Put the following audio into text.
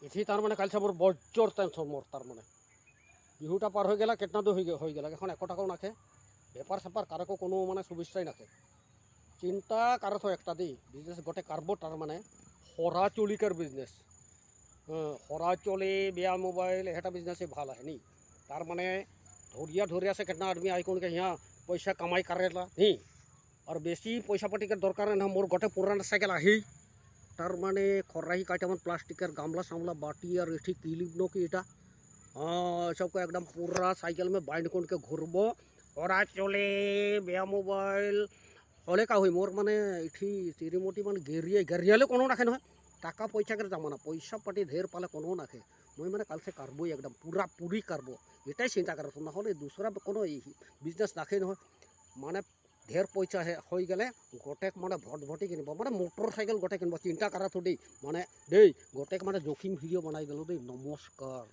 এটি তার মানে কালছে মোর বজ্জর টেনশন মোর তার মানে বিহুটা পার হয়ে গেলা কেতনা দূর হয়ে গেল এখন 1 টাকাও নাখে ব্যাপার স্যাপার কারো কোনো মানে সুবিচাই নাখে চিন্তা কারো তো একটা দি বিজনেস গোটে কারবো তার মানে হরা চলিকার বিজনেস হরা চলে বেয়া মোবাইल এটা বিজনেस ভাল है नहीं तार माने धोरिया से कितना आदमी आई कौन के यहाँ पैसा कमाई करेला नहीं और बेसी पैसा पाटी के दरकार ना मोर गोटे पुराना साइकेल आही तार माने खराही काटामान प्लास्टिकर गामला सामला बाटी और एठी किलिप नो कि एटा हाँ सबको एकदम पूरा साइकेल में बाइंड कर के घुरबो हरा चले बेया मोबाइल हले का हुई मोर माने एठी तिरिमोटी माने गेरियाले कोनो नाखे নহয় টাকা পয়সা করে জামানা পয়সা পাটি ঢের পালে কোনো নাখে মই মানে কালসে কারবই একদম পুরা পুরি কারবো এটাই চিন্তা করছো না হলে দুসরা কোনো বিজনেস নাখে নহয় মানে ঢের পয়সা হয়ে গেলে গোটেক মানে ভটভটি কিনব মানে মোটর সাইকেল গোটে কিনব চিন্তা করা তো দেই মানে দেই গোটেক মানে জখিম ভিডিও বানাই দিল দেই নমস্কার।